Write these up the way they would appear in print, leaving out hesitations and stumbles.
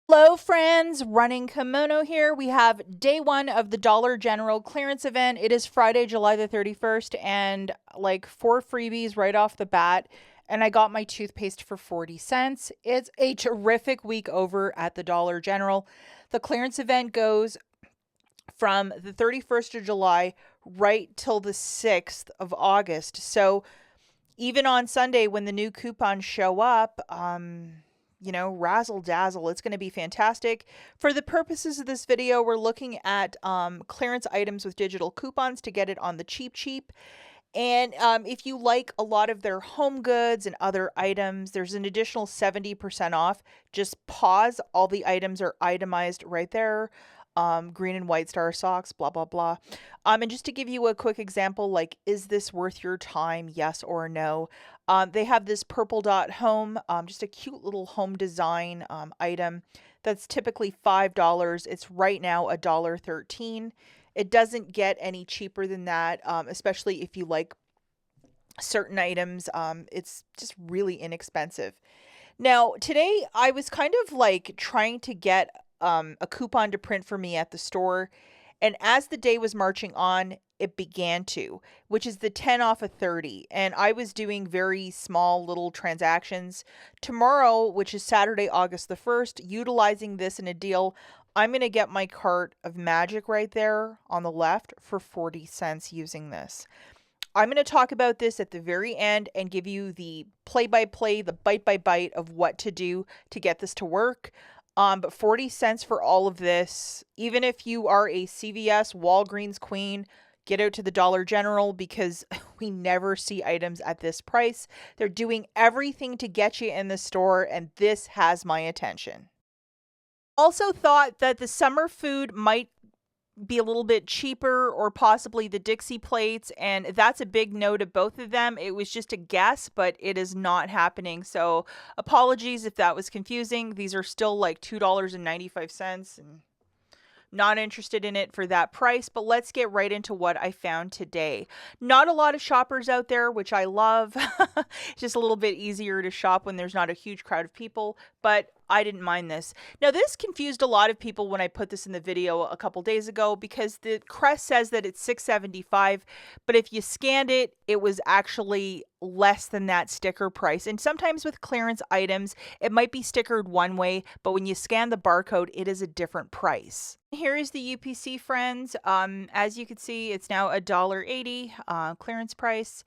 Hello friends, Running Kimono here. We have day one of the Dollar General clearance event. It is Friday, July the 31st, and like 4 freebies right off the bat. And I got my toothpaste for 40 cents. It's a terrific week over at the Dollar General. The clearance event goes from the 31st of July right till the 6th of August. So even on Sunday when the new coupons show up, razzle dazzle. It's going to be fantastic. For the purposes of this video, we're looking at clearance items with digital coupons to get it on the cheap. And if you like a lot of their home goods and other items, there's an additional 70% off. Just pause. All the items are itemized right there. Green and white star socks, blah, blah, blah. And just to give you a quick example, like, is this worth your time? Yes or no? They have this purple dot home, just a cute little home design item that's typically $5. It's right now $1.13. It doesn't get any cheaper than that, especially if you like certain items. It's just really inexpensive. Now, today I was kind of like trying to get a coupon to print for me at the store. And as the day was marching on, it began to, which is the 10 off of 30. And I was doing very small little transactions. Tomorrow, which is Saturday, August the 1st, utilizing this in a deal, I'm going to get my cart of magic right there on the left for 40 cents using this. I'm going to talk about this at the very end and give you the play-by-play, the bite-by-bite of what to do to get this to work. But 40 cents for all of this, even if you are a CVS, Walgreens queen, get out to the Dollar General because we never see items at this price. They're doing everything to get you in the store, and this has my attention. Also thought that the summer food might be a little bit cheaper, or possibly the Dixie plates, and that's a big no to both of them. It was just a guess, but it is not happening. So apologies if that was confusing. These are still like $2.95 and not interested in it for that price, but let's get right into what I found today. Not a lot of shoppers out there, which I love. It's just a little bit easier to shop when there's not a huge crowd of people, but I didn't mind this. Now, this confused a lot of people when I put this in the video a couple days ago because the crest says that it's $6.75, but if you scanned it, it was actually less than that sticker price. And sometimes with clearance items, it might be stickered one way, but when you scan the barcode, it is a different price. Here is the UPC, friends. As you can see, it's now $1.80 clearance price.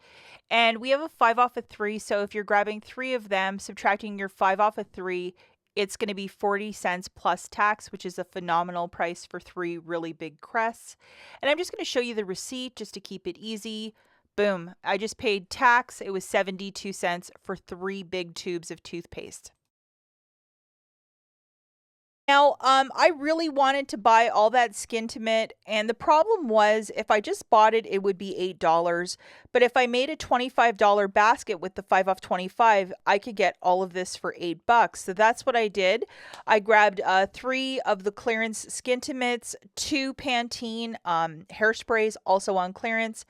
And we have a 5 off of 3, so if you're grabbing 3 of them, subtracting your 5 off of 3, it's going to be 40 cents plus tax, which is a phenomenal price for 3 really big crests. And I'm just going to show you the receipt just to keep it easy. Boom. I just paid tax. It was 72 cents for 3 big tubes of toothpaste. Now, I really wanted to buy all that Skintimate, and the problem was if I just bought it, it would be $8. But if I made a $25 basket with the 5 off 25, I could get all of this for $8. So that's what I did. I grabbed 3 of the clearance Skintimates, 2 Pantene hairsprays, also on clearance,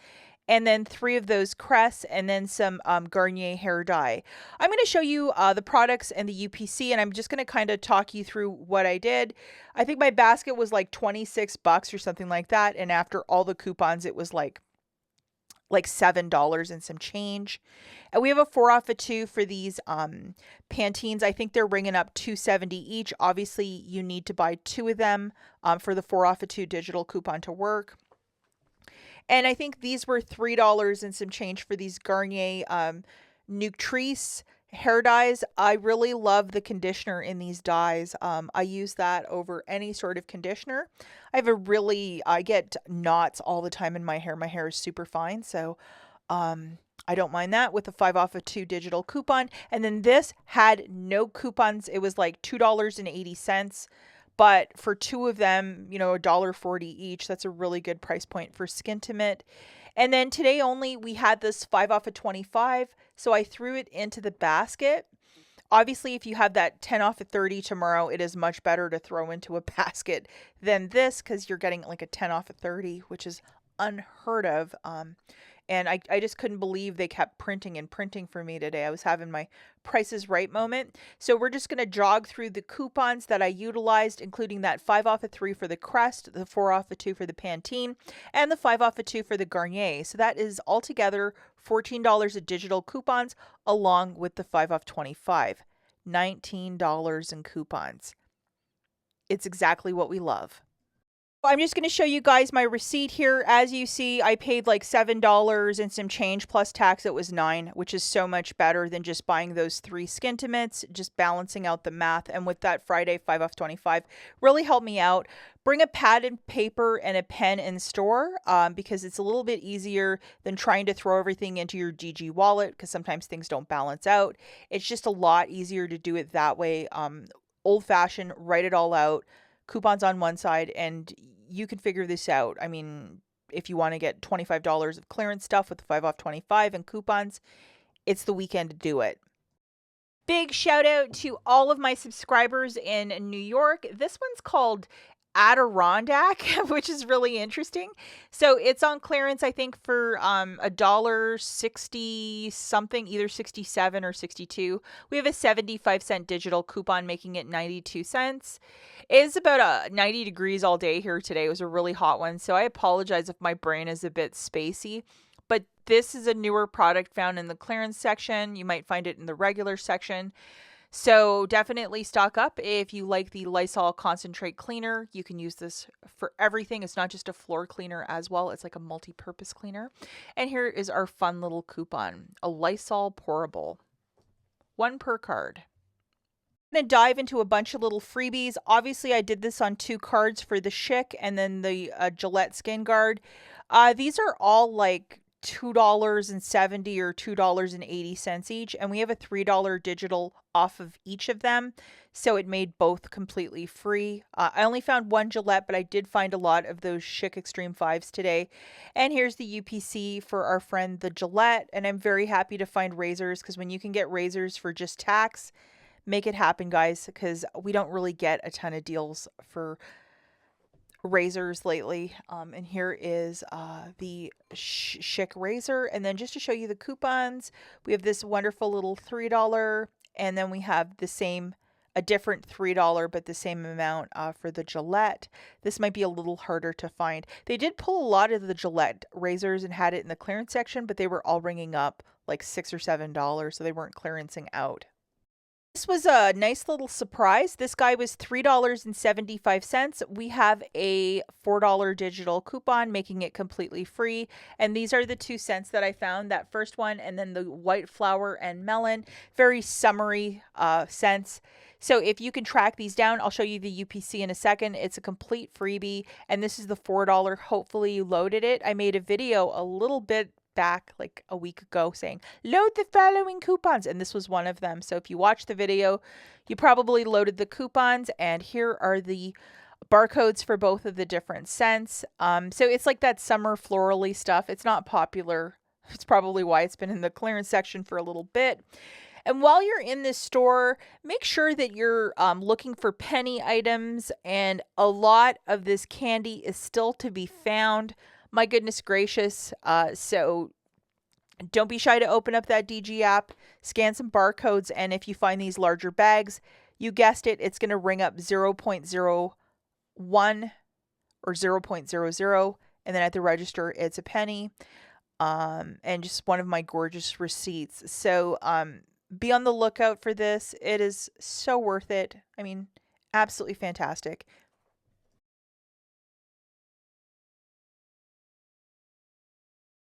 and then 3 of those crests, and then some Garnier hair dye. I'm going to show you the products and the UPC, and I'm just going to kind of talk you through what I did. I think my basket was like $26 or something like that, and after all the coupons, it was like $7 and some change. And we have a 4 off of 2 for these Pantenes. I think they're ringing up $2.70 each. Obviously, you need to buy 2 of them for the 4 off of 2 digital coupon to work. And I think these were $3 and some change for these Garnier Nutrice hair dyes. I really love the conditioner in these dyes. I use that over any sort of conditioner. I get knots all the time in my hair. My hair is super fine, so I don't mind that with a 5 off of 2 digital coupon. And then this had no coupons. It was like $2.80. But for 2 of them, $1.40 each. That's a really good price point for Skintimate. And then today only, we had this 5 off of 25. So I threw it into the basket. Obviously, if you have that 10 off of 30 tomorrow, it is much better to throw into a basket than this because you're getting like a 10 off of 30, which is unheard of. And I just couldn't believe they kept printing and printing for me today. I was having my Price is Right moment. So we're just going to jog through the coupons that I utilized, including that 5 off of 3 for the Crest, the 4 off of 2 for the Pantene, and the 5 off of 2 for the Garnier. So that is altogether $14 of digital coupons, along with the 5 off 25. $19 in coupons. It's exactly what we love. I'm just going to show you guys my receipt here. As you see, I paid like $7 and some change plus tax. It was $9, which is so much better than just buying those 3 Skintimates, just balancing out the math. And with that Friday 5 off 25, really helped me out. Bring a pad and paper and a pen in store because it's a little bit easier than trying to throw everything into your DG wallet because sometimes things don't balance out. It's just a lot easier to do it that way. Old-fashioned, write it all out. Coupons on one side, and you can figure this out. I mean, if you want to get $25 of clearance stuff with the 5 off 25 and coupons, it's the weekend to do it. Big shout out to all of my subscribers in New York. This one's called Adirondack, which is really interesting. So it's on clearance, I think, for $1.60 something, either 67 or 62. We have a 75-cent digital coupon, making it 92 cents. It's about 90 degrees all day here today. It was a really hot one, so I apologize if my brain is a bit spacey. But this is a newer product found in the clearance section. You might find it in the regular section. So definitely stock up if you like the Lysol concentrate cleaner. You can use this for everything. It's not just a floor cleaner as well. It's like a multi-purpose cleaner. And here is our fun little coupon, a Lysol pourable. 1 per card. I'm going to dive into a bunch of little freebies. Obviously, I did this on 2 cards for the Schick and then the Gillette Skin Guard. These are all like $2.70 or $2.80 each, and we have a $3 digital off of each of them, so it made both completely free. I only found 1 Gillette, but I did find a lot of those Schick Extreme 5s today. And here's the UPC for our friend the Gillette, and I'm very happy to find razors, because when you can get razors for just tax, make it happen, guys, because we don't really get a ton of deals for razors lately. And here is the Schick razor. And then just to show you the coupons, we have this wonderful little $3, and then we have the same, a different $3, but the same amount for the Gillette. This might be a little harder to find. They did pull a lot of the Gillette razors and had it in the clearance section, but they were all ringing up like $6 or $7, so they weren't clearancing out. This was a nice little surprise. This guy was $3.75. We have a $4 digital coupon, making it completely free. And these are the 2 scents that I found. That first one, and then the white flower and melon. Very summery scents. So if you can track these down, I'll show you the UPC in a second. It's a complete freebie. And this is the $4. Hopefully you loaded it. I made a video a little bit back like a week ago saying load the following coupons, and this was one of them. So if you watch the video, you probably loaded the coupons, and here are the barcodes for both of the different scents. So it's like that summer florally stuff. It's not popular. It's probably why it's been in the clearance section for a little bit. And while you're in this store, make sure that you're looking for penny items, and a lot of this candy is still to be found. My goodness gracious. So don't be shy to open up that DG app, scan some barcodes, and if you find these larger bags, you guessed it, it's going to ring up 0.01 or 0.00, and then at the register, it's a penny, and just one of my gorgeous receipts. So be on the lookout for this. It is so worth it. I mean, absolutely fantastic.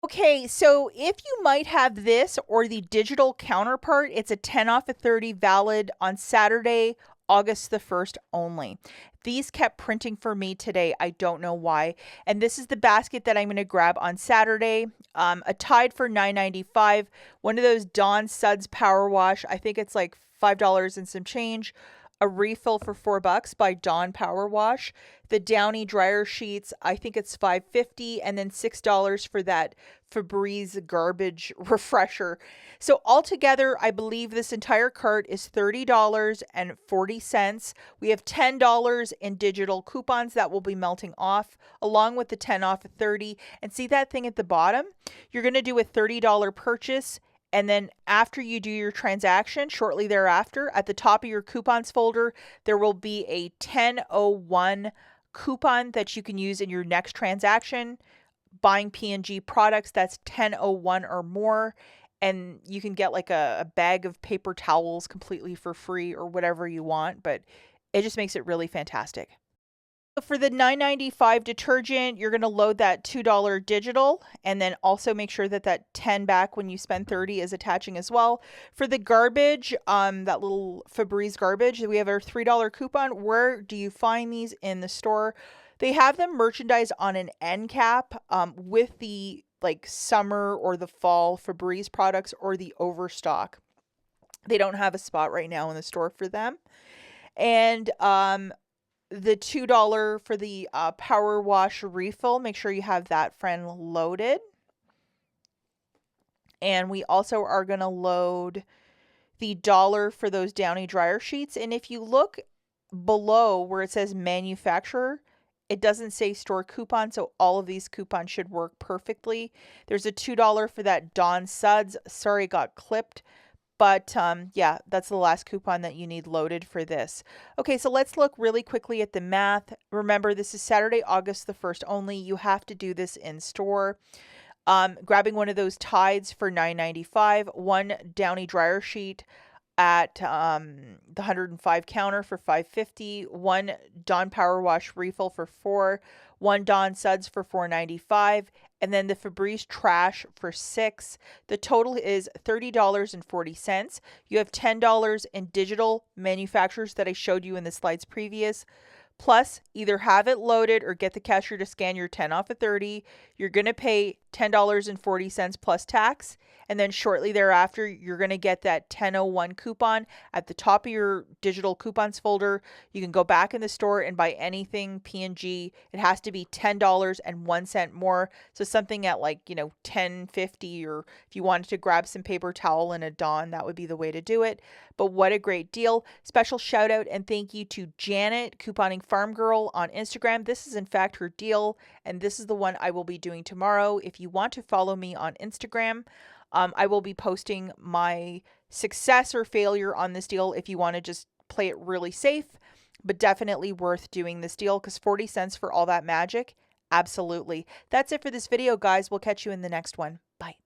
Okay, so if you might have this or the digital counterpart, it's a 10 off of 30 valid on Saturday, August the 1st only. These kept printing for me today. I don't know why. And this is the basket that I'm going to grab on Saturday. A Tide for $9.95. One of those Dawn Suds Power Wash. I think it's like $5 and some change. a refill for $4 by Dawn Power Wash. The Downy dryer sheets, I think it's $5.50, and then $6 for that Febreze garbage refresher. So altogether, I believe this entire cart is $30.40. We have $10 in digital coupons that will be melting off, along with the 10 off of 30. And see that thing at the bottom? You're going to do a $30 purchase. And then after you do your transaction, shortly thereafter, at the top of your coupons folder, there will be a 1001 coupon that you can use in your next transaction. Buying P&G products, that's 1001 or more. And you can get like a bag of paper towels completely for free or whatever you want. But it just makes it really fantastic. For the $9.95 detergent, you're going to load that $2 digital, and then also make sure that that 10 back when you spend 30 is attaching as well. For the garbage, that little Febreze garbage, we have our $3 coupon. Where do you find these in the store? They have them merchandised on an end cap with the like summer or the fall Febreze products or the overstock. They don't have a spot right now in the store for them. And the $2 for the power wash refill, make sure you have that friend loaded. And we also are going to load the $1 for those Downy dryer sheets. And if you look below where it says manufacturer, it doesn't say store coupon, so all of these coupons should work perfectly. There's a $2 for that Dawn Suds. Sorry, it got clipped. But yeah, that's the last coupon that you need loaded for this. Okay, so let's look really quickly at the math. Remember, this is Saturday, August the 1st only. You have to do this in store. Grabbing one of those Tides for $9.95, one Downy dryer sheet at the 105 counter for $5.50, one Dawn Power Wash refill for $4, one Dawn Suds for $4.95, and then the Febreze trash for $6. The total is $30.40. You have $10 in digital manufacturers that I showed you in the slides previous. Plus, either have it loaded or get the cashier to scan your 10 off of 30. You're going to pay $10.40 plus tax. And then shortly thereafter, you're going to get that 1001 coupon at the top of your digital coupons folder. You can go back in the store and buy anything P&G. It has to be $10.01 more. So something at like, $10.50, or if you wanted to grab some paper towel and a Dawn, that would be the way to do it. But what a great deal. Special shout out and thank you to Janet, Couponing Farm Girl on Instagram. This is in fact her deal, and this is the one I will be doing tomorrow. If you want to follow me on Instagram, I will be posting my success or failure on this deal if you want to just play it really safe, but definitely worth doing this deal because 40 cents for all that magic. Absolutely. That's it for this video, guys. We'll catch you in the next one. Bye.